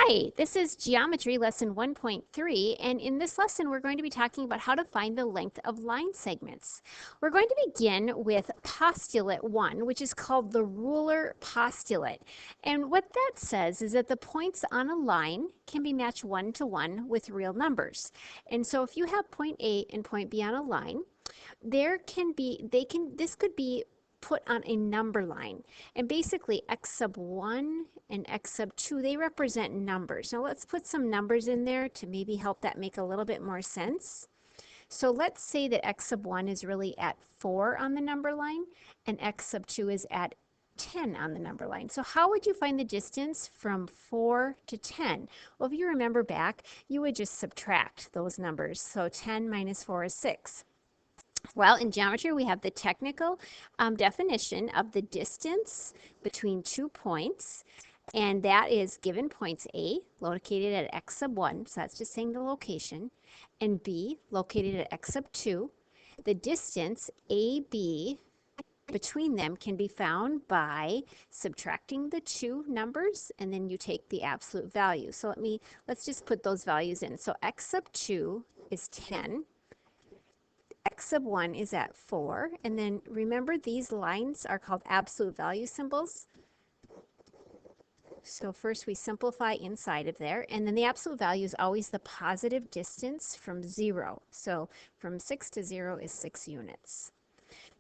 Hi, this is Geometry Lesson 1.3, and in this lesson we're going to be talking about how to find the length of line segments. We're going to begin with postulate 1, which is called the ruler postulate. And what that says is that the points on a line can be matched 1 to 1 with real numbers. And so if you have point A and point B on a line, this could be put on a number line. And basically x sub 1 and x sub 2, they represent numbers. Now let's put some numbers in there to maybe help that make a little bit more sense. So let's say that x sub 1 is really at 4 on the number line and x sub 2 is at 10 on the number line. So how would you find the distance from 4 to 10? Well, if you remember back, you would just subtract those numbers. So 10 minus 4 is 6. Well, in geometry, we have the technical definition of the distance between 2 points, and that is given points A, located at x sub 1, so that's just saying the location, and B, located at x sub 2. The distance AB between them can be found by subtracting the two numbers, and then you take the absolute value. So let's just put those values in. So x sub 2 is 10. X sub 1 is at 4, and then remember these lines are called absolute value symbols. So first we simplify inside of there, and then the absolute value is always the positive distance from 0. So from 6 to 0 is 6 units.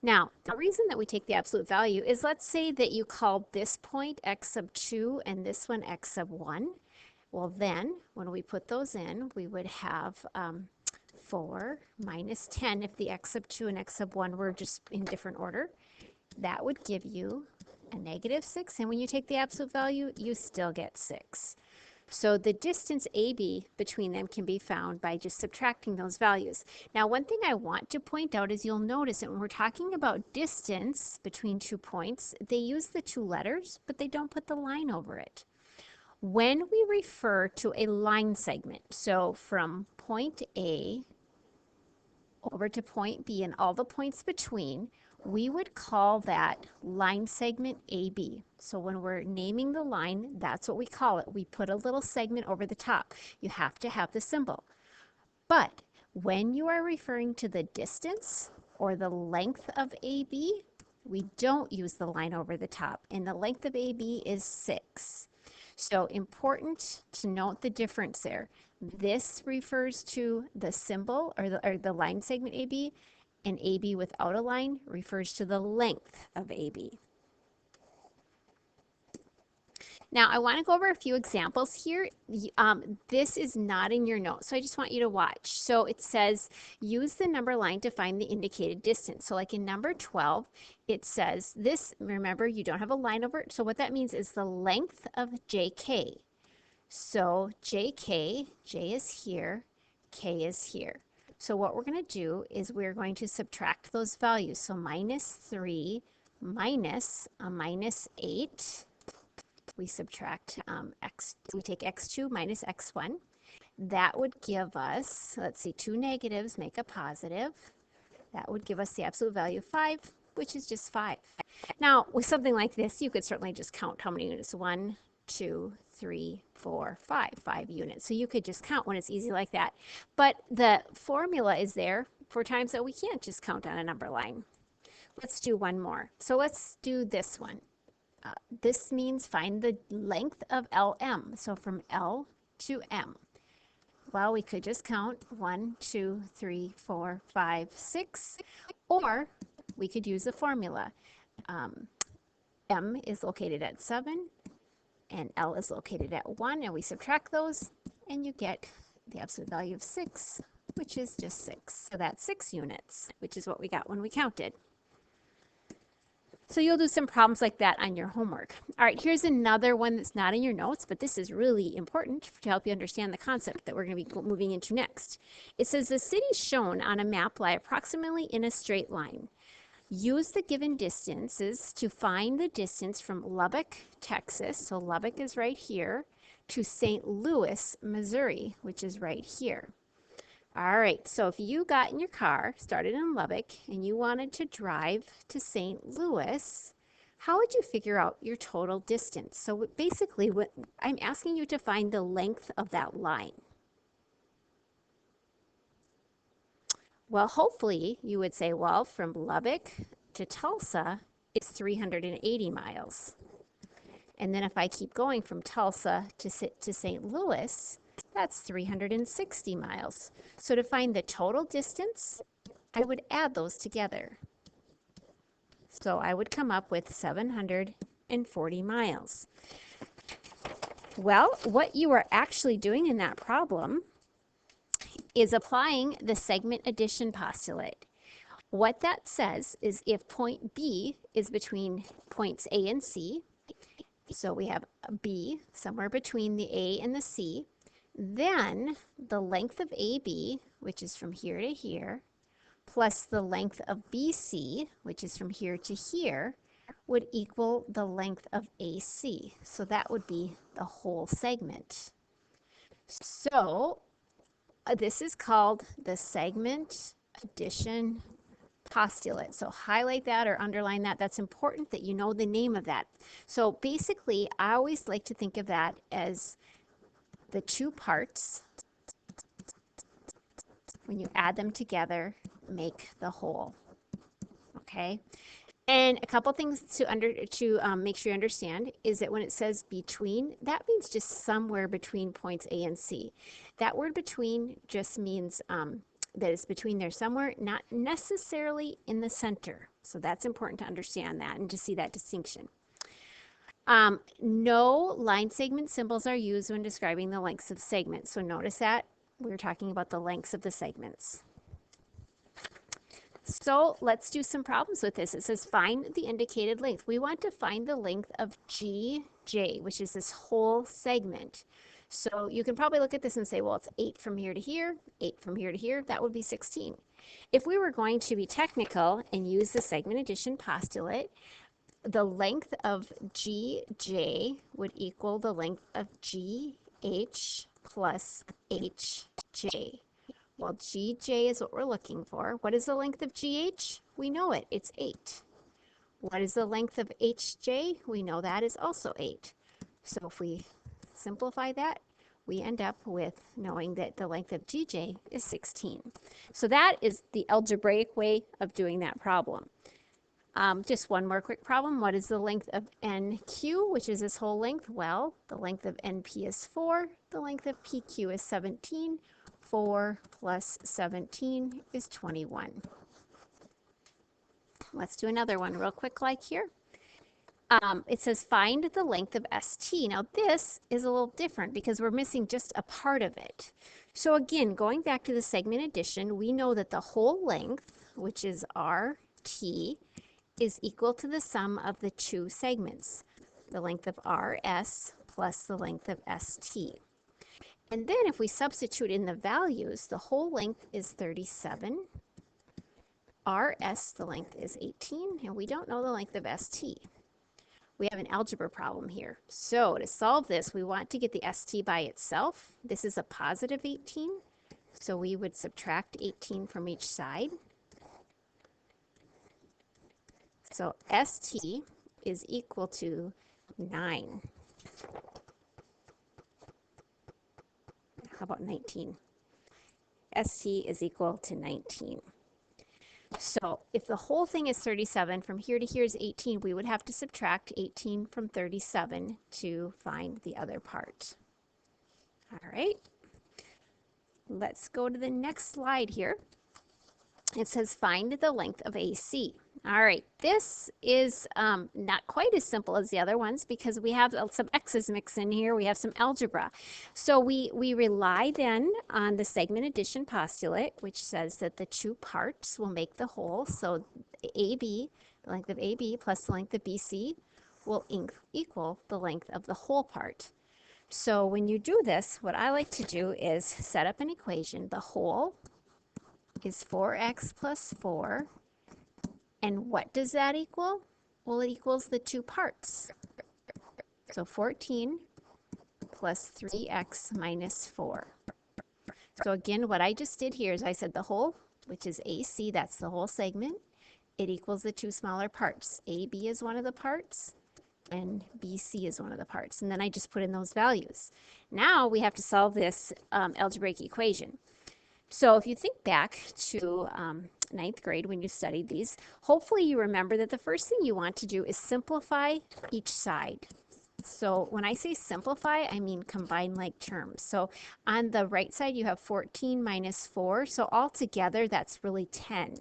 Now, the reason that we take the absolute value is, let's say that you called this point x sub 2 and this one x sub 1. Well then, when we put those in, we would have 4 minus 10 if the x sub 2 and x sub 1 were just in different order. That would give you a negative 6, and when you take the absolute value, you still get 6. So the distance AB between them can be found by just subtracting those values. Now, one thing I want to point out is you'll notice that when we're talking about distance between 2 points, they use the 2 letters, but they don't put the line over it. When we refer to a line segment, so from point A over to point B and all the points between, we would call that line segment AB. So when we're naming the line, that's what we call it. We put a little segment over the top. You have to have the symbol. But when you are referring to the distance or the length of AB, we don't use the line over the top, and the length of AB is 6. So important to note the difference there. This refers to the symbol or the line segment AB, and AB without a line refers to the length of AB. Now, I want to go over a few examples here. This is not in your notes, so I just want you to watch. So it says, use the number line to find the indicated distance. So like in number 12, it says this, remember, you don't have a line over it. So what that means is the length of JK. So JK, J is here, K is here. So what we're going to do is we're going to subtract those values. So minus 3 minus a minus 8. We subtract we take x2 minus x1. That would give us, let's see, 2 negatives make a positive. That would give us the absolute value of 5, which is just 5. Now, with something like this, you could certainly just count how many units. 1, 2, 3, 4, 5. 5 units. So you could just count when it's easy like that. But the formula is there for times that we can't just count on a number line. Let's do one more. So let's do this one. This means find the length of LM. So from L to M. Well, we could just count 1, 2, 3, 4, 5, 6. Or we could use a formula. M is located at 7. And L is located at 1, and we subtract those, and you get the absolute value of 6, which is just 6. So that's 6 units, which is what we got when we counted. So you'll do some problems like that on your homework. All right, here's another one that's not in your notes, but this is really important to help you understand the concept that we're going to be moving into next. It says the cities shown on a map lie approximately in a straight line. Use the given distances to find the distance from Lubbock, Texas, so Lubbock is right here, to St. Louis, Missouri, which is right here. All right, so if you got in your car, started in Lubbock, and you wanted to drive to St. Louis, how would you figure out your total distance? So basically, what I'm asking you to find the length of that line. Well, hopefully you would say, well, from Lubbock to Tulsa, it's 380 miles. And then if I keep going from Tulsa to St. Louis, that's 360 miles. So to find the total distance, I would add those together. So I would come up with 740 miles. Well, what you are actually doing in that problem is applying the segment addition postulate. What that says is if point B is between points A and C, so we have B somewhere between the A and the C, then the length of AB, which is from here to here, plus the length of BC, which is from here to here, would equal the length of AC. So that would be the whole segment. So this is called the segment addition postulate. So highlight that or underline that. That's important that you know the name of that. So basically, I always like to think of that as the two parts. When you add them together, make the whole. Okay? And a couple things to make sure you understand is that when it says between, that means just somewhere between points A and C. That word between just means that it's between there somewhere, not necessarily in the center. So that's important to understand that and to see that distinction. No line segment symbols are used when describing the lengths of segments. So notice that we're talking about the lengths of the segments. So let's do some problems with this. It says find the indicated length. We want to find the length of GJ, which is this whole segment. So you can probably look at this and say, well, it's 8 from here to here, 8 from here to here. That would be 16. If we were going to be technical and use the segment addition postulate, the length of GJ would equal the length of GH plus HJ. Well, GJ is what we're looking for. What is the length of GH? We know it. It's 8. What is the length of HJ? We know that is also 8. So if we simplify that, we end up with knowing that the length of GJ is 16. So that is the algebraic way of doing that problem. Just one more quick problem. What is the length of NQ, which is this whole length? Well, the length of NP is 4. The length of PQ is 17. 4 plus 17 is 21. Let's do another one real quick like here. It says find the length of ST. Now this is a little different because we're missing just a part of it. So again, going back to the segment addition, we know that the whole length, which is RT, is equal to the sum of the two segments, the length of RS plus the length of ST. And then if we substitute in the values, the whole length is 37. RS, the length is 18, and we don't know the length of ST. We have an algebra problem here. So to solve this, we want to get the ST by itself. This is a positive 18, so we would subtract 18 from each side. So ST is equal to 9. How about 19? ST is equal to 19. So if the whole thing is 37, from here to here is 18, we would have to subtract 18 from 37 to find the other part. All right. Let's go to the next slide here. It says find the length of AC. All right, this is not quite as simple as the other ones because we have some x's mixed in here. We have some algebra. So we rely then on the segment addition postulate, which says that the two parts will make the whole. So AB, the length of AB plus the length of BC will equal the length of the whole part. So when you do this, what I like to do is set up an equation. The whole is 4x plus 4. And what does that equal? Well, it equals the two parts. So 14 plus 3x minus 4. So again, what I just did here is I said the whole, which is AC, that's the whole segment, it equals the two smaller parts. AB is one of the parts, and BC is one of the parts. And then I just put in those values. Now we have to solve this algebraic equation. So if you think back to ninth grade when you studied these, hopefully you remember that the first thing you want to do is simplify each side. So when I say simplify, I mean combine like terms. So on the right side, you have 14 minus 4. So altogether, that's really 10.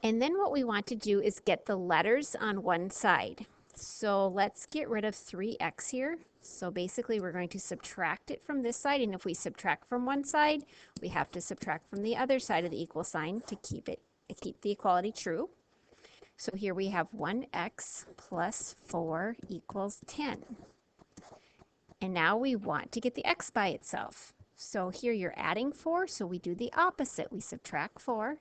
And then what we want to do is get the letters on one side. So let's get rid of 3x here. So basically, we're going to subtract it from this side. And if we subtract from one side, we have to subtract from the other side of the equal sign to keep the equality true. So here we have 1x plus 4 equals 10. And now we want to get the x by itself. So here you're adding 4, so we do the opposite. We subtract 4.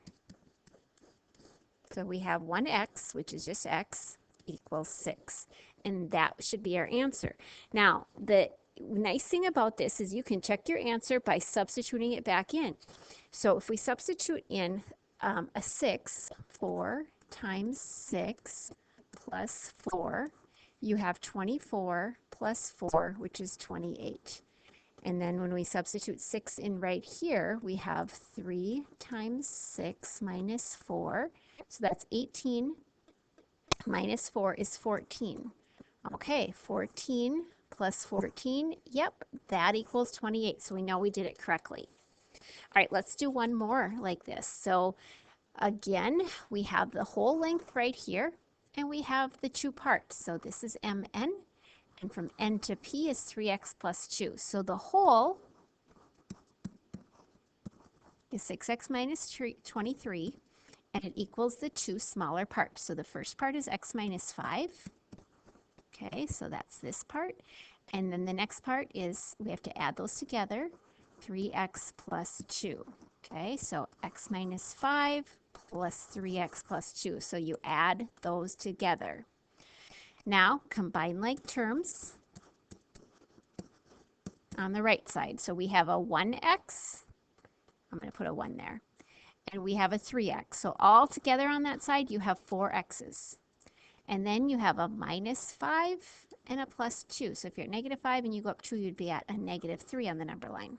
So we have 1x, which is just x, equals 6. And that should be our answer. Now, the nice thing about this is you can check your answer by substituting it back in. So if we substitute in a 6, 4 times 6 plus 4, you have 24 plus 4, which is 28. And then when we substitute 6 in right here, we have 3 times 6 minus 4. So that's 18 minus 4 is 14. Okay, 14 plus 14, yep, that equals 28. So we know we did it correctly. All right, let's do one more like this. So again, we have the whole length right here, and we have the two parts. So this is mn, and from n to p is 3x plus 2. So the whole is 6x minus 23, and it equals the two smaller parts. So the first part is x minus 5. Okay, so that's this part. And then the next part is, we have to add those together, 3x plus 2. Okay, so x minus 5 plus 3x plus 2. So you add those together. Now, combine like terms on the right side. So we have a 1x. I'm going to put a 1 there. And we have a 3x. So all together on that side, you have 4 x's. And then you have a minus 5 and a plus 2. So if you're at negative 5 and you go up 2, you'd be at a negative 3 on the number line.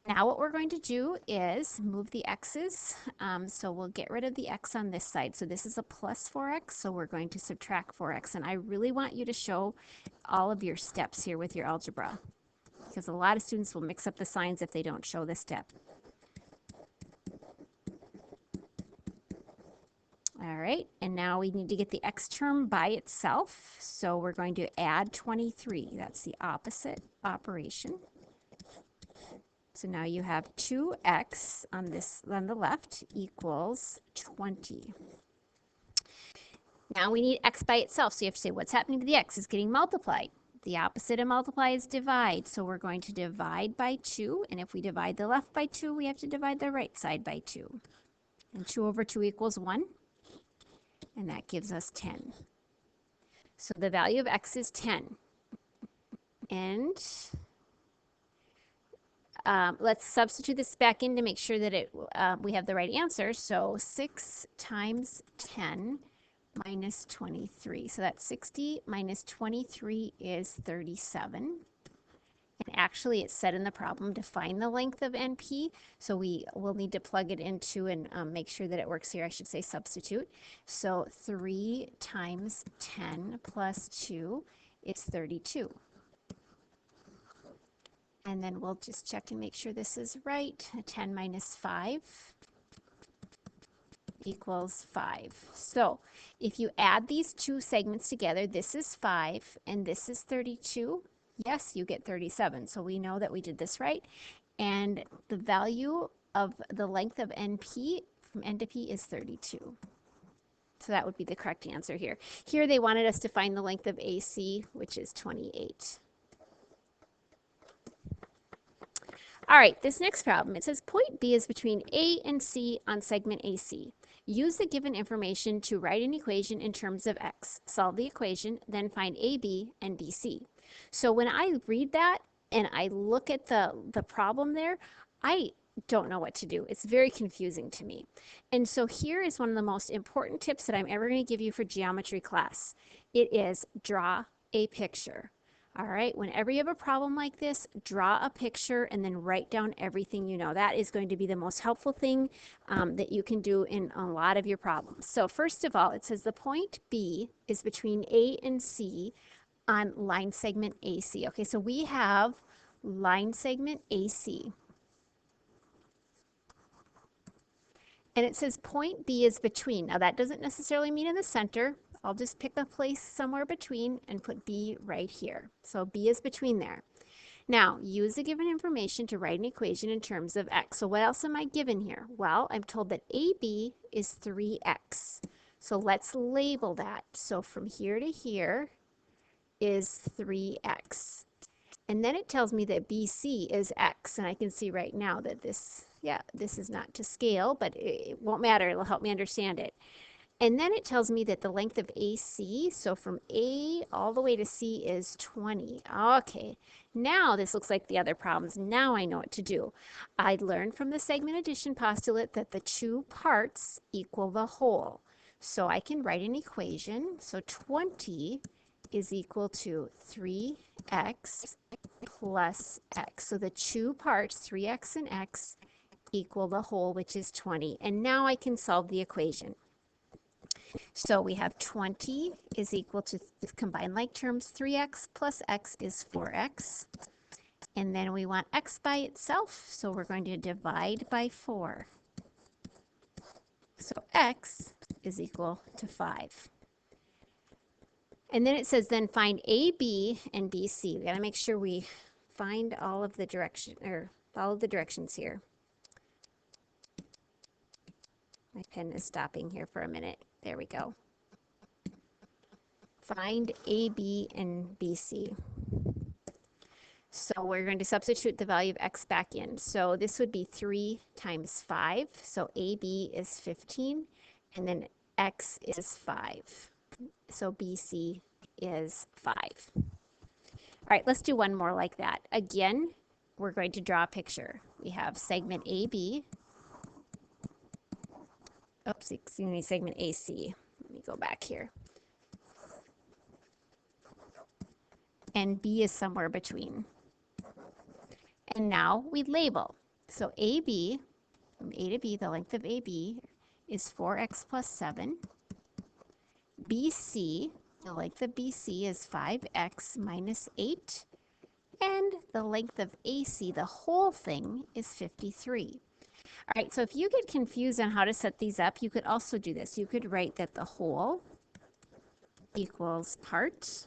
Now what we're going to do is move the x's. So we'll get rid of the x on this side. So this is a plus 4x, so we're going to subtract 4x. And I really want you to show all of your steps here with your algebra, because a lot of students will mix up the signs if they don't show the step. All right, and now we need to get the x term by itself. So we're going to add 23. That's the opposite operation. So now you have 2x on the left equals 20. Now we need x by itself. So you have to say, what's happening to the x? It's getting multiplied. The opposite of multiply is divide. So we're going to divide by 2. And if we divide the left by 2, we have to divide the right side by 2. And 2 over 2 equals 1. And that gives us 10. So the value of x is 10. And let's substitute this back in to make sure that we have the right answer. So 6 times 10 minus 23. So that's 60 minus 23 is 37. And actually, it said in the problem to find the length of NP. So we will need to plug it into and make sure that it works here. I should say substitute. So 3 times 10 plus 2 is 32. And then we'll just check and make sure this is right. 10 minus 5 equals 5. So if you add these two segments together, this is 5 and this is 32. Yes, you get 37. So we know that we did this right. And the value of the length of NP from N to P is 32. So that would be the correct answer here. Here they wanted us to find the length of AC, which is 28. All right, this next problem, it says point B is between A and C on segment AC. Use the given information to write an equation in terms of x. Solve the equation, then find AB and BC. So when I read that and I look at the problem there, I don't know what to do. It's very confusing to me. And so here is one of the most important tips that I'm ever going to give you for geometry class. It is draw a picture. All right, whenever you have a problem like this, draw a picture and then write down everything you know. That is going to be the most helpful thing that you can do in a lot of your problems. So first of all, it says the point B is between A and C on line segment AC. Okay, so we have line segment AC. And it says point B is between. Now that doesn't necessarily mean in the center. I'll just pick a place somewhere between and put B right here. So B is between there. Now, use the given information to write an equation in terms of x. So what else am I given here? Well, I'm told that AB is 3x. So let's label that. So from here to here is 3x. And then it tells me that BC is x, and I can see right now that this is not to scale, but it won't matter. It'll help me understand it. And then it tells me that the length of AC, so from A all the way to C, is 20. Okay, now this looks like the other problems. Now I know what to do. I learned from the segment addition postulate that the two parts equal the whole. So I can write an equation. So 20 is equal to 3x plus x. So the two parts, 3x and x, equal the whole, which is 20. And now I can solve the equation. So we have 20 is equal to, combine like terms, 3x plus x is 4x. And then we want x by itself, so we're going to divide by 4. So x is equal to 5. And then it says then find AB and BC. We got to make sure we find all of the direction, or follow the directions here. My pen is stopping here for a minute. There we go. Find AB and BC. So we're going to substitute the value of x back in. So this would be 3 times 5. So AB is 15, and then x is 5. So BC is 5. All right, let's do one more like that. Again, we're going to draw a picture. We have segment AB. Oops, excuse me, segment AC. Let me go back here. And B is somewhere between. And now we label. So AB, from A to B, the length of AB is 4x plus 7. BC, the length of BC is 5x minus 8. And the length of AC, the whole thing, is 53. All right, so if you get confused on how to set these up, you could also do this. You could write that the whole equals part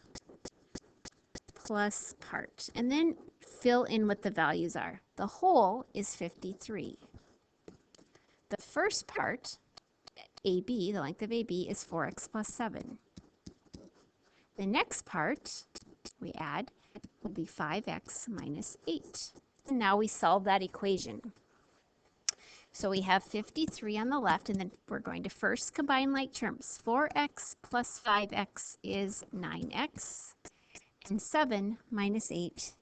plus part, and then fill in what the values are. The whole is 53. The first part, AB, the length of AB, is 4x plus 7. The next part we add will be 5x minus 8. And now we solve that equation. So we have 53 on the left, and then we're going to first combine like terms. 4x plus 5x is 9x, and 7 minus 8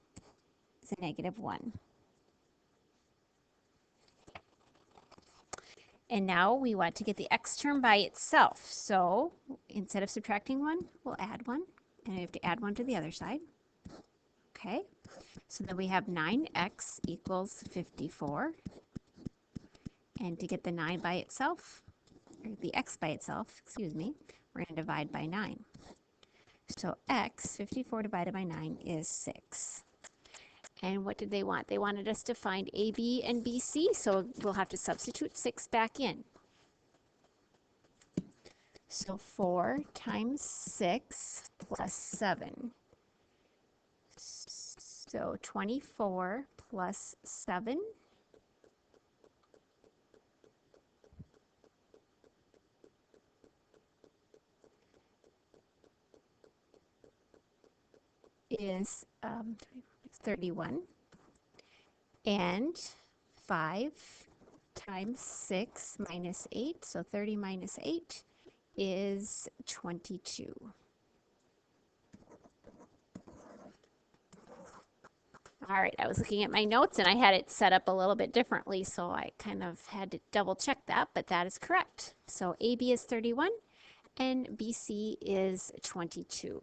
is a negative 1. And now we want to get the x term by itself. So instead of subtracting 1, we'll add 1, and we have to add 1 to the other side. Okay, so then we have 9x equals 54. And to get the 9 by itself, or the x by itself, excuse me, we're going to divide by 9. So x, 54 divided by 9, is 6. And what did they want? They wanted us to find AB and BC, so we'll have to substitute 6 back in. So 4 times 6 plus 7. So 24 plus 7 is 31, and 5 times 6 minus 8, so 30 minus 8 is 22. All right, I was looking at my notes and I had it set up a little bit differently, so I kind of had to double check that, but that is correct. So AB is 31 and BC is 22.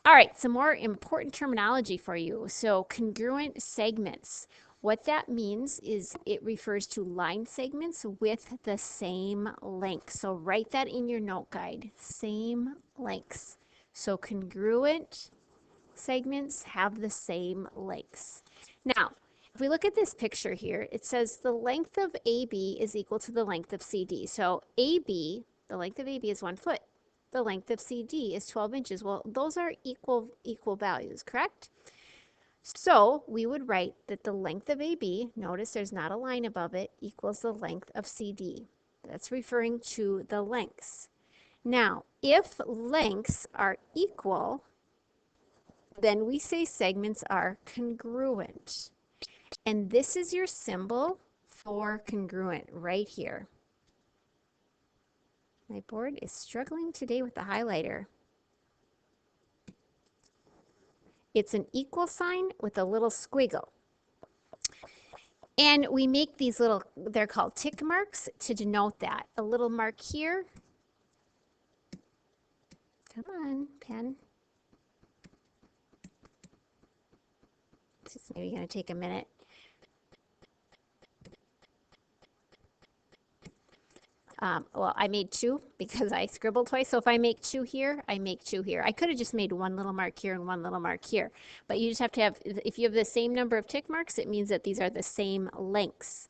All right, some more important terminology for you. So congruent segments. What that means is it refers to line segments with the same length. So write that in your note guide, same lengths. So congruent segments have the same lengths. Now, if we look at this picture here, it says the length of AB is equal to the length of CD. So AB, the length of AB is 1 foot. The length of CD is 12 inches. Well, those are equal values, correct? So we would write that the length of AB, notice there's not a line above it, equals the length of CD. That's referring to the lengths. Now, if lengths are equal, then we say segments are congruent. And this is your symbol for congruent right here. My board is struggling today with the highlighter. It's an equal sign with a little squiggle. And we make these little, they're called tick marks to denote that. A little mark here. Come on, pen. This is maybe going to take a minute. Well, I made 2 because I scribbled twice. So if I make 2 here, I make 2 here. I could have just made 1 little mark here and 1 little mark here. But you just have to have, if you have the same number of tick marks, it means that these are the same lengths.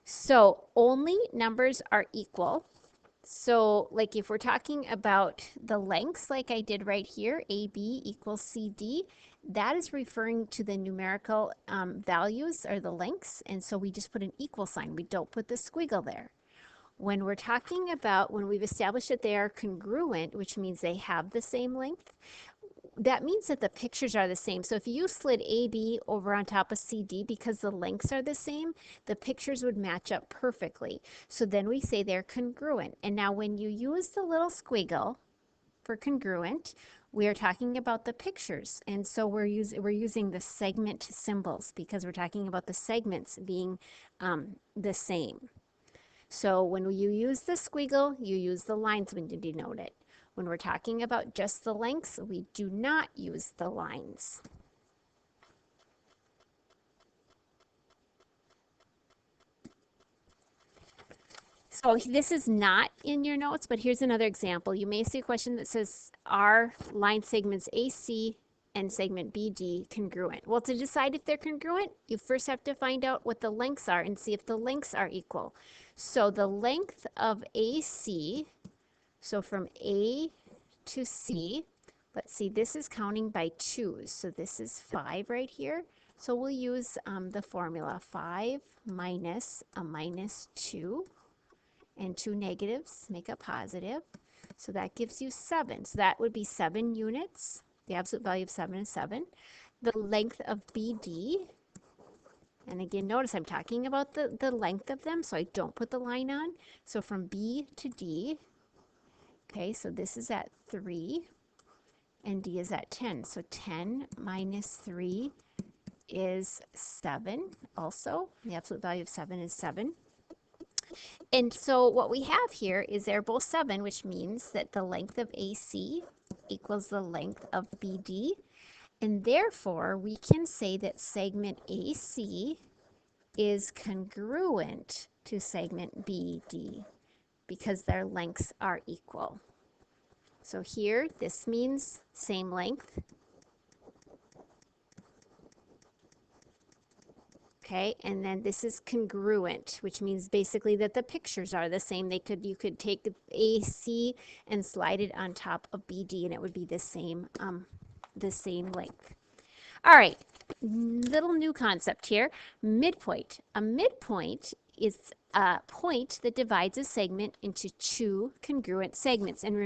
So only numbers are equal. So like if we're talking about the lengths like I did right here, AB equals CD, that is referring to the numerical values or the lengths. And so we just put an equal sign. We don't put the squiggle there. When we're talking about, when we've established that they are congruent, which means they have the same length, that means that the pictures are the same. So if you slid AB over on top of CD because the lengths are the same, the pictures would match up perfectly. So then we say they're congruent. And now when you use the little squiggle for congruent, we are talking about the pictures. And so we're using the segment symbols because we're talking about the segments being the same. So when you use the squiggle, you use the lines when you denote it. When we're talking about just the lengths, we do not use the lines. So this is not in your notes, but here's another example. You may see a question that says, are line segments AC and segment BD congruent? Well, to decide if they're congruent, you first have to find out what the lengths are and see if the lengths are equal. So the length of AC, so from A to C, let's see, this is counting by 2s. So this is 5 right here. So we'll use the formula 5 minus a minus 2. And 2 negatives make a positive. So that gives you 7. So that would be 7 units. The absolute value of 7 is 7. The length of BD, and again, notice I'm talking about the length of them, so I don't put the line on. So from B to D, okay, so this is at 3, and D is at 10. So 10 minus 3 is 7 also. The absolute value of 7 is 7. And so what we have here is they're both 7, which means that the length of AC equals the length of BD. And therefore, we can say that segment AC is congruent to segment BD because their lengths are equal. So here, this means same length. Okay, and then this is congruent, which means basically that the pictures are the same. You could take AC and slide it on top of BD, and it would be the same length. All right, little new concept here. Midpoint. A midpoint is a point that divides a segment into 2 congruent segments. And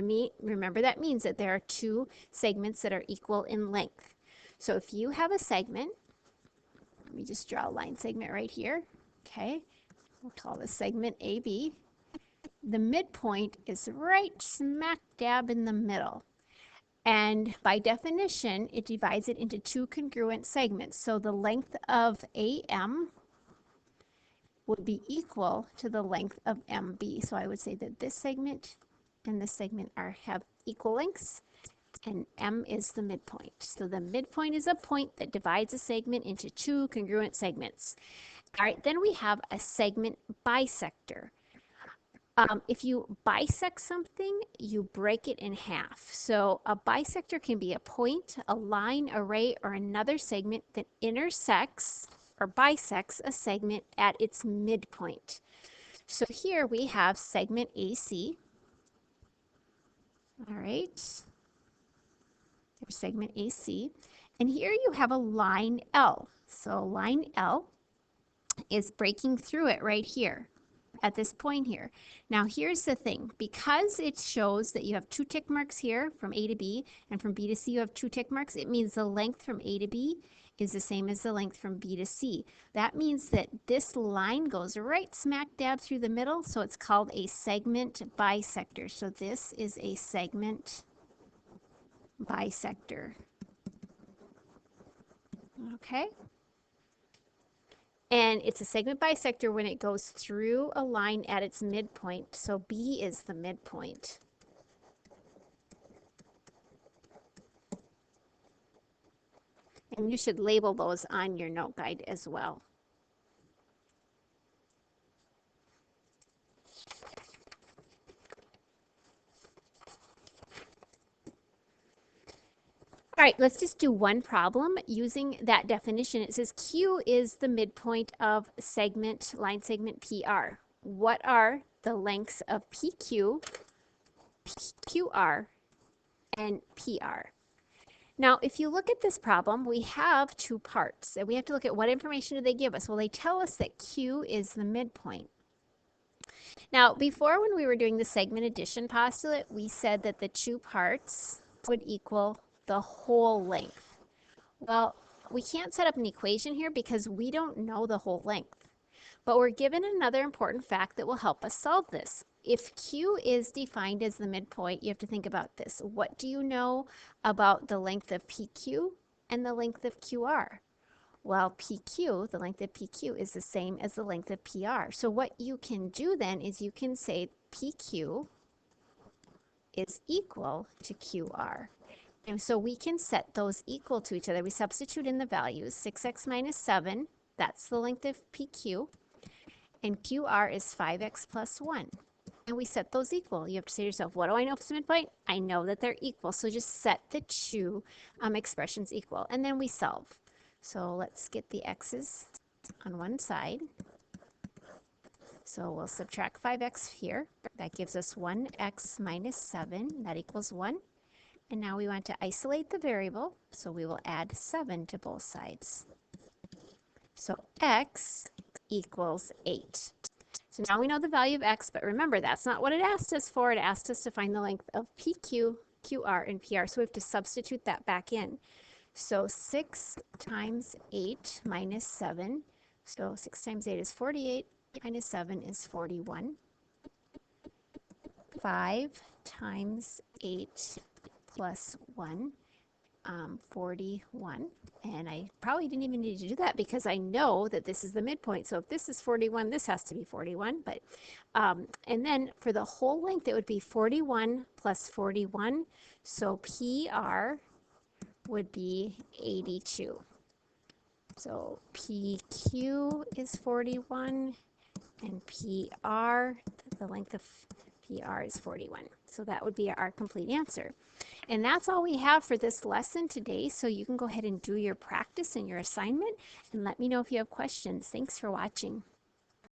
remember, that means that there are 2 segments that are equal in length. So if you have a segment, let me just draw a line segment right here. Okay, we'll call this segment AB. The midpoint is right smack dab in the middle. And by definition, it divides it into two congruent segments. So the length of AM would be equal to the length of MB. So I would say that this segment and this segment have equal lengths, and M is the midpoint. So the midpoint is a point that divides a segment into two congruent segments. All right, then we have a segment bisector. If you bisect something, you break it in half. So a bisector can be a point, a line, a ray, or another segment that intersects or bisects a segment at its midpoint. So here we have segment AC. All right, there's segment AC. And here you have a line L. So line L is breaking through it right here at this point here. Now here's the thing, because it shows that you have two tick marks here from A to B, and from B to C you have two tick marks, it means the length from A to B is the same as the length from B to C. That means that this line goes right smack dab through the middle, so it's called a segment bisector. So this is a segment bisector. Okay? And it's a segment bisector when it goes through a line at its midpoint. So B is the midpoint. And you should label those on your note guide as well. All right, let's just do one problem using that definition. It says Q is the midpoint of segment, line segment PR. What are the lengths of PQ, QR, and PR? Now, if you look at this problem, we have two parts, and we have to look at what information do they give us. Well, they tell us that Q is the midpoint. Now, before when we were doing the segment addition postulate, we said that the two parts would equal the whole length. Well, we can't set up an equation here because we don't know the whole length. But we're given another important fact that will help us solve this. If Q is defined as the midpoint, you have to think about this. What do you know about the length of PQ and the length of QR? Well, PQ, the length of PQ, is the same as the length of PR. So what you can do then is you can say PQ is equal to QR. And so we can set those equal to each other. We substitute in the values, 6x minus 7, that's the length of PQ, and QR is 5x plus 1. And we set those equal. You have to say to yourself, what do I know for the midpoint? I know that they're equal. So just set the two expressions equal, and then we solve. So let's get the x's on one side. So we'll subtract 5x here. That gives us 1x minus 7. That equals 1. And now we want to isolate the variable, so we will add 7 to both sides. So x equals 8. So now we know the value of x, but remember, that's not what it asked us for. It asked us to find the length of PQ, QR, and PR. So we have to substitute that back in. So 6 times 8 minus 7. So 6 times 8 is 48, minus 7 is 41. 5 times 8 plus 1, 41. And I probably didn't even need to do that because I know that this is the midpoint. So if this is 41, this has to be 41. But and then for the whole length, it would be 41 plus 41. So PR would be 82. So PQ is 41, and PR, the length of PR is 41. So that would be our complete answer. And that's all we have for this lesson today. So you can go ahead and do your practice and your assignment and let me know if you have questions. Thanks for watching.